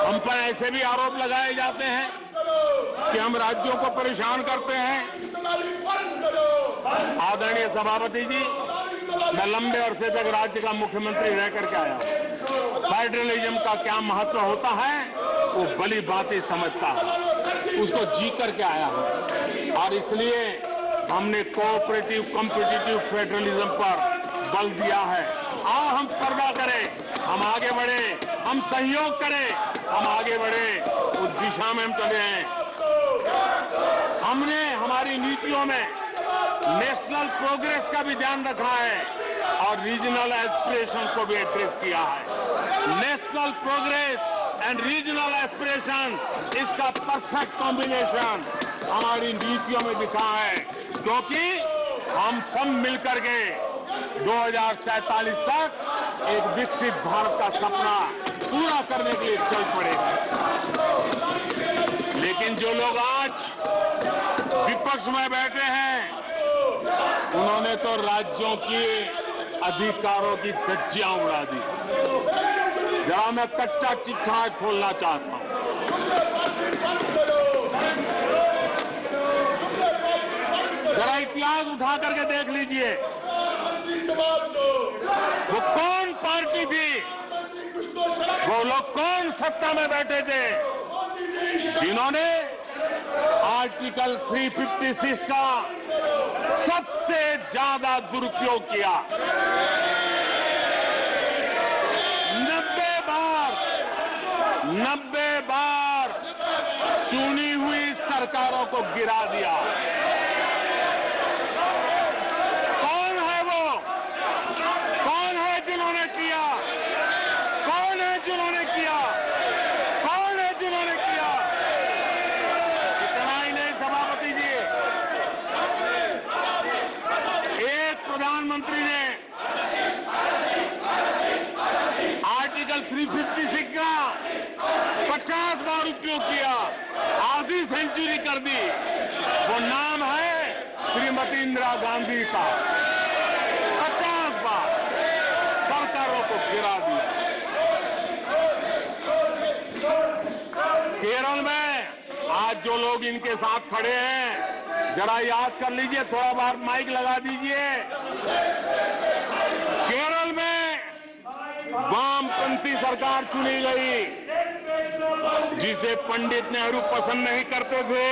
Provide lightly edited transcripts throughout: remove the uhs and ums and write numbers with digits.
हम पर ऐसे भी आरोप लगाए जाते हैं कि हम राज्यों को परेशान करते हैं। आदरणीय सभापति जी, मैं लंबे अरसे तक राज्य का मुख्यमंत्री रह करके आया हूं। फेडरलिज्म का क्या महत्व होता है वो भली भांति समझता है, उसको जी करके आया हूं और इसलिए हमने कोऑपरेटिव कॉम्पिटिटिव फेडरलिज्म पर बल दिया है। आओ हम पर्दा करें, हम आगे बढ़े, हम सहयोग करें, हम आगे बढ़े, उस दिशा में हम चले हैं। हमने हमारी नीतियों में नेशनल प्रोग्रेस का भी ध्यान रखा है और रीजनल एस्पिरेशन को भी एड्रेस किया है। National progress and regional aspiration, इसका परफेक्ट कॉम्बिनेशन हमारी नीतियों में दिखा है, क्योंकि हम सब मिलकर के 2047 तक एक विकसित भारत का सपना पूरा करने के लिए चल पड़े। लेकिन जो लोग आज विपक्ष में बैठे हैं, उन्होंने तो राज्यों की अधिकारों की धज्जियां उड़ा दी। जरा मैं कच्चा चिट्ठा आज खोलना चाहता हूं। जरा इतिहास उठा करके देख लीजिए, वो कौन पार्टी थी, वो लोग कौन सत्ता में बैठे थे जिन्होंने आर्टिकल 356 का सबसे ज्यादा दुरुपयोग किया। 90 बार चुनी हुई सरकारों को गिरा दिया। कौन है वो? कौन है जिन्होंने किया? कौन है जिन्होंने किया? कौन है जिन्होंने किया? इतना ही नहीं सभापति जी, एक प्रधानमंत्री ने आर्टिकल 356 का 50 बार उपयोग किया, आधी सेंचुरी कर दी। वो नाम है श्रीमती इंदिरा गांधी का। 50 बार सरकारों को गिरा दिया। केरल में आज जो लोग इनके साथ खड़े हैं, जरा याद कर लीजिए, थोड़ा बार माइक लगा दीजिए। केरल में वामपंथी सरकार चुनी गई, जिसे पंडित नेहरू पसंद नहीं करते थे।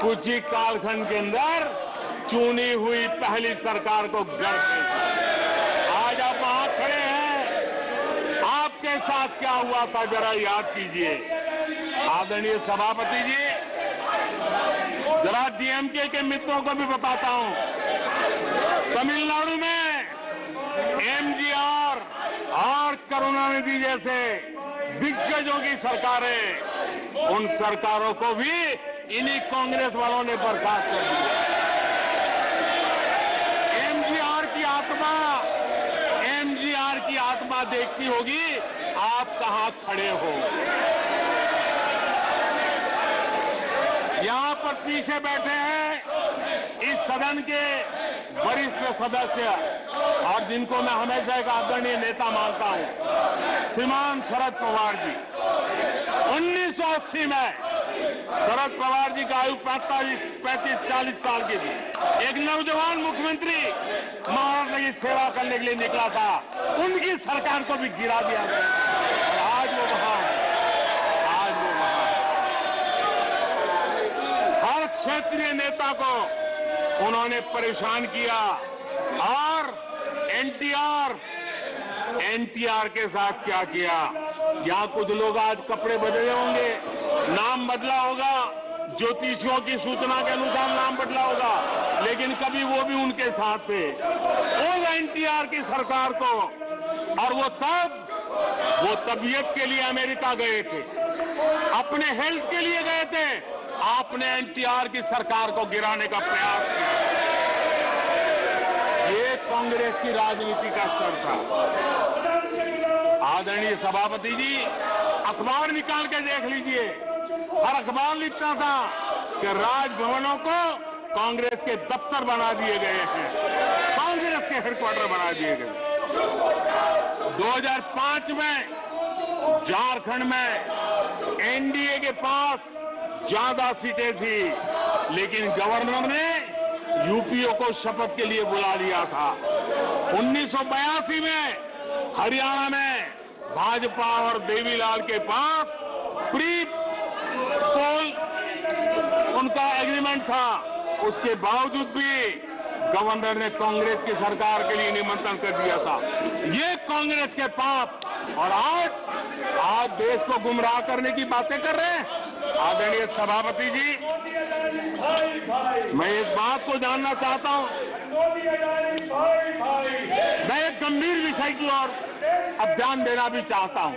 कुछ ही कालखंड के अंदर चुनी हुई पहली सरकार को गढ़ते। आज आप वहां खड़े हैं, आपके साथ क्या हुआ था जरा याद कीजिए। आदरणीय सभापति जी, जरा डीएमके के मित्रों को भी बताता हूं, तमिलनाडु में एमजीआर और करुणानिधि जैसे दिग्गजों की सरकारें, उन सरकारों को भी इन्हीं कांग्रेस वालों ने बर्खास्त कर दिया। एमजीआर की आत्मा देखती होगी आप कहां खड़े हो। यहां पर पीछे बैठे हैं इस सदन के वरिष्ठ सदस्य और जिनको मैं हमेशा एक आदरणीय नेता मानता हूं, श्रीमान शरद पवार जी। 1980 में शरद पवार जी का आयु 35-40 साल की थी। एक नौजवान मुख्यमंत्री महाराष्ट्र की सेवा करने के लिए निकला था, उनकी सरकार को भी गिरा दिया गया और आज वो वहां है। आज वो वहां हर क्षेत्रीय नेता को उन्होंने परेशान किया और एनटीआर के साथ क्या किया। यहां कुछ लोग आज कपड़े बदले होंगे, नाम बदला होगा, ज्योतिषियों की सूचना के अनुसार नाम बदला होगा, लेकिन कभी वो भी उनके साथ थे। वो एनटीआर की सरकार को, और वो तबीयत के लिए अमेरिका गए थे, अपने हेल्थ के लिए गए थे। आपने एनटीआर की सरकार को गिराने का प्रयास किया। ये कांग्रेस की राजनीति का स्तर था। आदरणीय सभापति जी, अखबार निकाल के देख लीजिए, हर अखबार लिखता था कि राजभवनों को कांग्रेस के दफ्तर बना दिए गए हैं, कांग्रेस के हेडक्वार्टर बना दिए गए। 2005 में झारखंड में एनडीए के पास ज्यादा सीटें थी, लेकिन गवर्नर ने यूपीओ को शपथ के लिए बुला लिया था। 1982 में हरियाणा में भाजपा और देवीलाल के पास प्री पोल उनका एग्रीमेंट था, उसके बावजूद भी गवर्नर ने कांग्रेस की सरकार के लिए निमंत्रण कर दिया था। ये कांग्रेस के पाप, और आज देश को गुमराह करने की बातें कर रहे हैं। आदरणीय सभापति जी, मैं एक बात को जानना चाहता हूं, मैं एक गंभीर विषय की ओर अब ध्यान देना भी चाहता हूं।